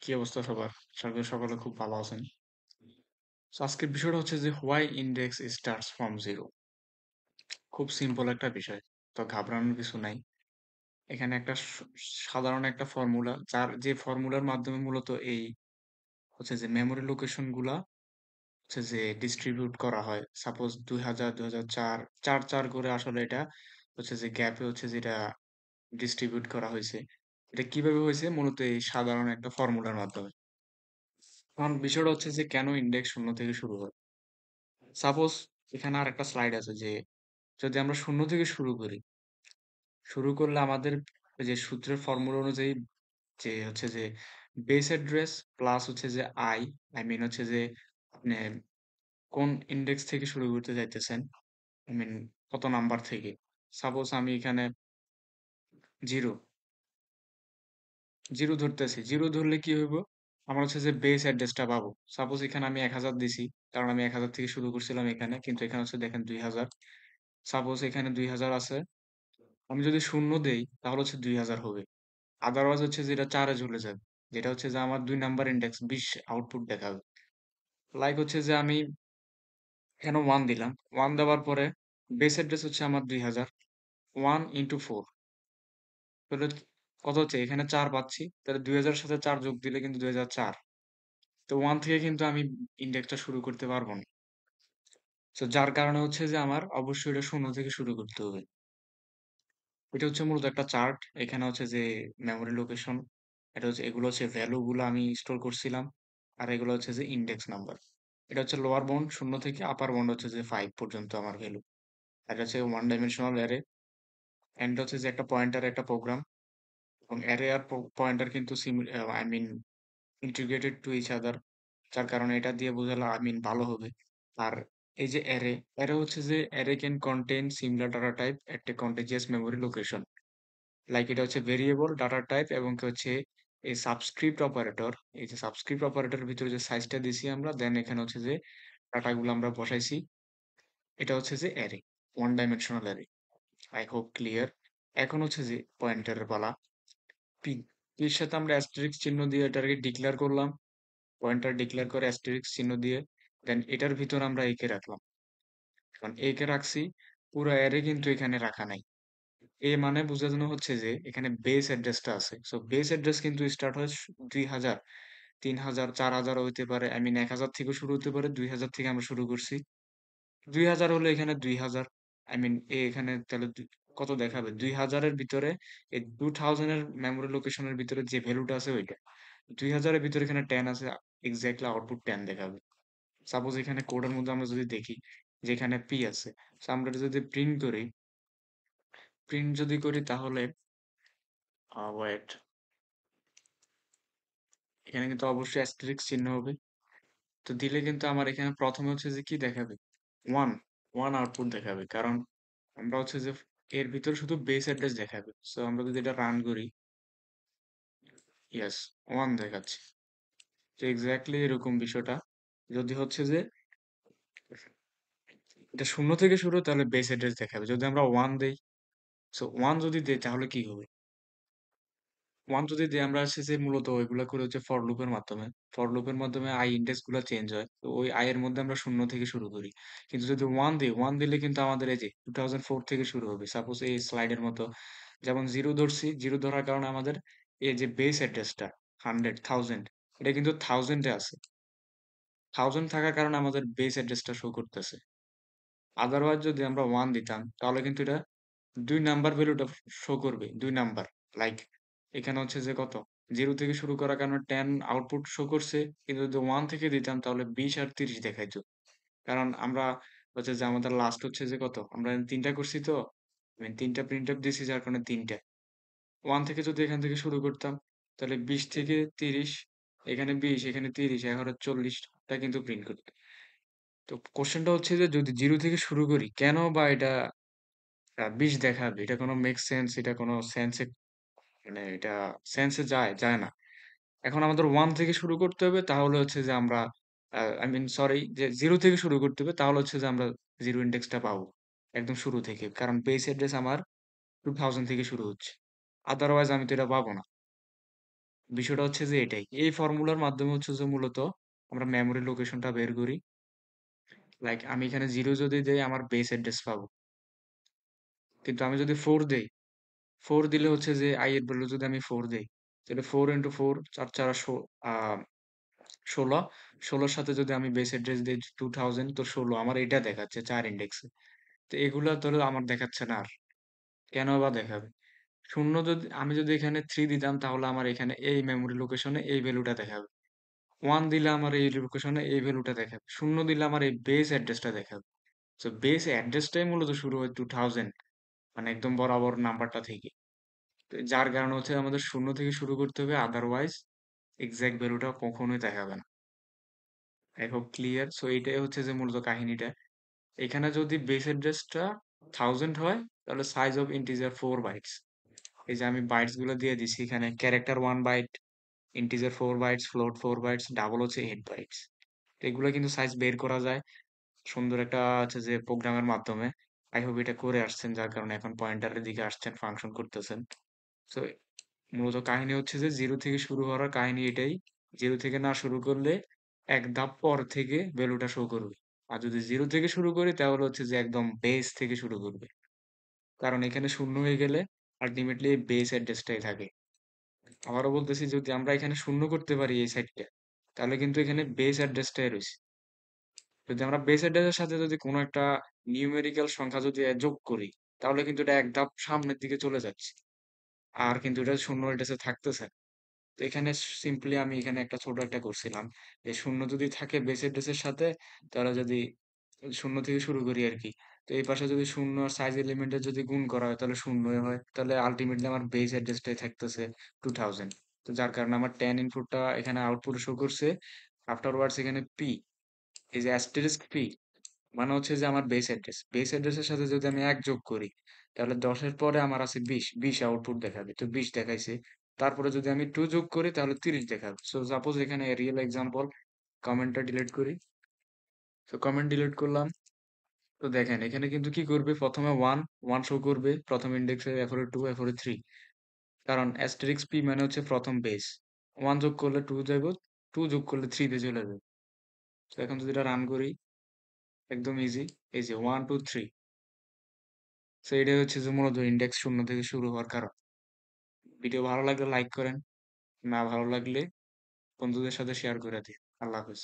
কি অবস্থা সবার? আশা করি সকলে খুব ভালো আছেন। আজকের বিষয়টা হচ্ছে যে why index starts from zero. খুব সিম্পল একটা বিষয়। তো ঘাবড়ানোর কিছু নাই। এখানে একটা সাধারণ একটা ফর্মুলা যে ফর্মুলার মাধ্যমে মূলত এই হচ্ছে যে মেমোরি লোকেশন গুলা হচ্ছে যে ডিস্ট্রিবিউট করা হয়। সাপোজ ২০০০, ২০০৪, ৪ করে আসলে এটা হচ্ছে যে গ্যাপে হচ্ছে যেটা ডিস্ট্রিবিউট করা হইছে। এটা কিভাবে হইছে? মূলত এই সাধারণ একটা ফর্মুলার মাধ্যমে। এখন বিষয়টা হচ্ছে যে কেন ইনডেক্স ০ থেকে শুরু হয়? সাপোজ এখানে আরেকটা স্লাইড আছে যে যদি আমরা ০ থেকে শুরু করি, শুরু করলে আমাদের ওই যে সূত্রের ফর্মুলা অনুযায়ী যে হচ্ছে যে বেস অ্যাড্রেস প্লাস হচ্ছে যে আই মিন হচ্ছে যে আপনি কোন ইনডেক্স থেকে শুরু করতে চাইতেছেন, আই মিন কত নাম্বার থেকে। সাপোজ আমি এখানে 0, 0 ধরতেছি। 0 ধরলে কি হইব? আমার হচ্ছে যে বেস অ্যাড্রেসটা পাবো। সাপোজ এখানে আমি ১০০০ দিছি। কারণ আমি ১০০০ থেকে শুরু করছিলাম এখানে। কিন্তু এখানে হচ্ছে দেখেন ২০০০। সাপোজ এখানে ২০০০ আছে। আমি যদি ০ দেই তাহলে হচ্ছে ২০০০ হবে। আদারওয়াইজ হচ্ছে যে এটা ৪ এ ঝুলে যাবে। যেটা হচ্ছে যে আমার ২ নাম্বার ইনডেক্স ২০ আউটপুট দেখাবে। লাইক হচ্ছে যে আমি এখানে ১ দিলাম। ১ দেওয়ার পরে বেস অ্যাড্রেস হচ্ছে আমার ২০০০। ১ ইনটু ৪ তাহলে কত হচ্ছে? এখানে ৪ পাচ্ছি। তাহলে ২০০০ এর সাথে ৪ যোগ দিলে কিন্তু ২০০৪। তো ১ থেকে কিন্তু আমি ইনডেক্সটা শুরু করতে পারব না। সো যার কারণে হচ্ছে যে আমার অবশ্যই এটা ০ থেকে শুরু করতে হবে। এটা হচ্ছে মূলত একটা চার্ট। এখানে হচ্ছে যে মেমোরি লোকেশন, এটা হচ্ছে এগুলো হচ্ছে ভ্যালু গুলো আমি স্টোর করছিলাম। আর এগুলো হচ্ছে যে ইনডেক্স নাম্বার। এটা হচ্ছে লোয়ার বাউন্ড ০ থেকে আপার বাউন্ড হচ্ছে যে ৫ পর্যন্ত আমার ভ্যালু। আর এটা হচ্ছে ওয়ান ডাইমেনশনাল অ্যারে। এন্ড হচ্ছে যে একটা পয়েন্টার একটা প্রোগ্রাম। এবং অ্যারে আর পয়েন্টার কিন্তু I mean integrated to each other. যার কারণে এটা দিয়ে বোঝালে আই মিন ভালো হবে। আর এই যে অ্যারে হচ্ছে যে array can contain similar data type at a contiguous memory location. Like এটা হচ্ছে ভেরিয়েবল ডাটা টাইপ এবং কি হচ্ছে এই সাবস্ক্রিপ্ট অপারেটর, এই যে সাবস্ক্রিপ্ট অপারেটরের ভিতরে যে সাইজটা দিছি আমরা, দেন এখানে হচ্ছে যে ডাটাগুলো আমরা বসাইছি। এটা হচ্ছে যে array, one dimensional array. I hope clear. এখন হচ্ছে যে পয়েন্টারের পালা। পি এর সাথে আমরা অ্যাস্টেরিস্ক চিহ্ন দিয়ে এটাকে ডিক্লেয়ার করলাম। পয়েন্টার ডিক্লেয়ার করে অ্যাস্টেরিস্ক চিহ্ন দিয়ে দেন এটার ভিতর আমরা একে রাখলাম। এখন একে রাখছি, পুরো অ্যারে কিন্তু এখানে রাখা নাই। এ মানে বোঝানো হচ্ছে যে এখানে বেস অ্যাড্রেসটা আছে। সো বেস অ্যাড্রেস কিন্তু স্টার্ট হয় ২০০০, ৩০০০, ৪০০০ ও হইতে পারে। আই মিন ১০০০ থেকেও শুরু হতে পারে। ২০০০ থেকে আমরা শুরু করছি। ২০০০ হলে এখানে ২০০০। আই মিন এখানে তাহলে কত দেখাবে? ২০০০ এর ভিতরে এই 2000 এর মেমোরি লোকেশনের ভিতরে যে ভ্যালুটা আছে ওইটা। ২০০০ এর ভিতরে এখানে 10 আছে। এক্সাক্টলি আউটপুট 10 দেখাবে। সাপোজ এখানে কোডের মধ্যে আমরা যদি দেখি যে এখানে পি আছে। সো আমরা এটা যদি প্রিন্ট যদি করি তাহলে ওয়েট, এখানে কিন্তু অবশ্যই অ্যাস্টেরিস্ক চিহ্ন হবে। তো দিলে কিন্তু আমার এখানে ১ম এ হচ্ছে যে কি দেখাবে? ১, ১ আউটপুট দেখাবে। কারণ আমরা হচ্ছে যে এর ভিতরে শুধু বেস অ্যাড্রেস দেখাবে। সো আমরা যদি এটা রান করি, ইয়েস ১ দেখাচ্ছে। তো এক্সাক্টলি এরকম বিষয়টা। যদি হচ্ছে যে এটা ০ থেকে শুরু তাহলে বেস অ্যাড্রেস দেখাবে। যদি আমরা ১ দেই, সো ১ যদি দেই তাহলে কি হবে? 1 যদি দেই আমরা হচ্ছে যে মূলত ওইগুলা করি হচ্ছে ফর লুপের মাধ্যমে। ফর লুপের মাধ্যমে i ইনডেক্স গুলা চেঞ্জ হয়। তো ওই i এর মধ্যে আমরা ০ থেকে শুরু করি। কিন্তু যদি 1 দেই, 1 দিলে কিন্তু আমাদের এই যে 2004 থেকে শুরু হবে। সাপোজ এই স্লাইডের মতো যেমন 0 ধরছি, 0 ধরার কারণে আমাদের এই যে বেস অ্যাড্রেসটা 100, 1000 এটা কিন্তু 1000 এ আছে। 1000 থাকার কারণে আমাদের বেস অ্যাড্রেসটা শো করতেছে। আদারওয়াইজ যদি আমরা 1 দিতাম তাহলে কিন্তু এটা ২ নাম্বার ভ্যালুটা শো করবে। ২ নাম্বার। লাইক এখানে হচ্ছে যে কত? 0 থেকে শুরু করার কারণে 10 আউটপুট শো করছে। কিন্তু যদি 1 থেকে দিতাম তাহলে ২০ আর ৩০ দেখাইতো। কারণ আমরা হচ্ছে যে আমাদের লাস্ট হচ্ছে যে কত? আমরা ৩ টা করছি তো। আমি ৩ টা প্রিন্টএফ দিছি যার কারণে ৩ টা। 1 থেকে যদি এখান থেকে শুরু করতাম তাহলে ২০ থেকে ৩০, এখানে ২০, এখানে ৩০, এখন ৪০ টা কিন্তু প্রিন্ট করত। তো কোয়েশ্চেনটা হচ্ছে যে যদি 0 থেকে শুরু করি কেন বা এটা ২০ দেখাবে? এটা কোনো মেক সেন্স, এটা কোনো সেন্স এ মানে এটা সেন্স এ যায়? যায় না। এখন আমাদের 1 থেকে শুরু করতে হবে তাহলে হচ্ছে যে আমরা আই মিন সরি যে 0 থেকে শুরু করতে হবে তাহলে হচ্ছে যে আমরা 0 ইনডেক্সটা পাবো। একদম শুরু থেকে। কারণ বেস অ্যাড্রেস আমার 2000 থেকে শুরু হচ্ছে। আদারওয়াইজ আমি তো এটা পাবো না। বিষয়টা হচ্ছে যে এটাই। এই ফর্মুলার মাধ্যমে হচ্ছে যে মূলত আমরা মেমোরি লোকেশনটা বের করি। লাইক আমি এখানে 0 যদি দেই আমার বেস অ্যাড্রেস পাবো। কিন্তু আমি যদি 4 দেই, 4 দিলে হচ্ছে যে i এর ভ্যালু যদি আমি 4 দেই, তাহলে 4 into 4 ৪ ৪ আ ১৬, ১৬ র সাথে যদি আমি বেস অ্যাড্রেস দেই 2000 তো ১৬ আমার এটা দেখাচ্ছে ৪ ইনডেক্সে। তো এগুলা ধরো আমার দেখাচ্ছে না আর। কেন বা দেখাবে? ০ যদি আমি যদি এখানে 3 দিতাম তাহলে আমার এখানে এই মেমোরি লোকেশনে এই ভ্যালুটা দেখাবে। 1 দিলে আমার এই লোকেশনে এই ভ্যালুটা দেখাবে। ০ দিলে আমার এই বেস অ্যাড্রেসটা দেখাবে। সো বেস অ্যাড্রেসটাই মূলত শুরু হয় 2000 মানে একদম বরাবর নাম্বারটা থেকে। তো যার কারণে হচ্ছে আমাদের ০ থেকে শুরু করতে হবে আদারওয়াইজ এক্সাক্ট ভ্যালুটা কখনোই দেখাবে না। I hope clear. সো এইটাই হচ্ছে যে মূলত কাহিনীটা। এখানে যদি বেস অ্যাড্রেসটা 1000 হয় তাহলে সাইজ অফ ইন্টিজার 4 বাইটস। এই যে আমি বাইটস গুলো দিয়ে দিছি এখানে character 1 byte, integer 4 bytes, float 4 bytes, double হচ্ছে 8 বাইটস। এগুলো কিন্তু সাইজ বের করা যায় সুন্দর একটা হচ্ছে যে প্রোগ্রামের মাধ্যমে। আই হোপ এটা করে আসছেন যার কারণে এখন পয়েন্টারের দিকে আসছেন, ফাংশন করতেছেন। সো মূলত কাহিনী হচ্ছে যে 0 থেকে শুরু হওয়ার কাহিনী এটাই। 0 থেকে না শুরু করলে এক ধাপ পর থেকে ভ্যালুটা শো করবে। আর যদি 0 থেকে শুরু করি তাহলে হচ্ছে যে একদম বেস থেকে শুরু করবে। কারণ এখানে শূন্য হয়ে গেলে আল্টিমেটলি বেস অ্যাড্রেসটাই থাকে। আবারও বলতেছি যদি আমরা এখানে শূন্য করতে পারি এই সাইডটা, তাহলে কিন্তু এখানে বেস অ্যাড্রেসটাই রইছে। যদি আমরা বেস অ্যাড্রেসের সাথে যদি কোনো একটা নিউমেরিক্যাল সংখ্যা যদি যোগ করি, তাহলে কিন্তু এটা এক ধাপ সামনের দিকে চলে যাচ্ছে। আর কিন্তু এটা শূন্য অ্যাড্রেসে থাকতেছে না। তো এখানে সিম্পলি আমি এখানে একটা ছোট একটা করছিলাম। যে শূন্য যদি থাকে বেস অ্যাড্রেসের সাথে, তাহলে যদি শূন্য থেকে শুরু করি আরকি। তো এই পাশে যদি শূন্য আর সাইজ এলিমেন্টের যদি গুণ করা হয় তাহলে শূন্যই হয়। তাহলে আল্টিমেটলি আমার বেস অ্যাড্রেসটাই থাকতেছে 2000। তো যার কারণে আমার 10 ইনপুটটা এখানে আউটপুট শো করছে। আফটারওয়ার্ডস এখানে পি, এই যে asterisk p মানে হচ্ছে যে আমার বেস অ্যাড্রেস। বেস অ্যাড্রেসের সাথে যদি আমি ১ যোগ করি, তাহলে ১০ এর পরে আমার আছে ২০। ২০ আউটপুট দেখাবে। তো ২০ দেখাইছে। তারপরে যদি আমি 2 যোগ করি তাহলে ৩০ দেখাবে। সো সাপোজ এখানে রিয়েল এক্সাম্পল কমেন্টটা ডিলিট করি। সো কমেন্ট ডিলিট করলাম। তো দেখেন এখানে কিন্তু কি করবে? ১ম এ 1, 1 শো করবে। ১ম ইনডেক্সে, এরপরে 2, এরপরে 3 কারণ asterisk p মানে হচ্ছে ১ম বেস। 1 যোগ করলে 2 যাইব, 2 যোগ করলে 3 তে চলে যাবে। তো এখন যদি এটা রান করি, একদম ইজি। এই যে 1, 2, 3 সো এটাই হচ্ছে যে মূলত ইনডেক্স ০ থেকে শুরু হওয়ার কারণ। ভিডিও ভালো লাগলে লাইক করেন। না ভালো লাগলে বন্ধুদের সাথে শেয়ার করে দিন। আল্লাহ হাফেজ।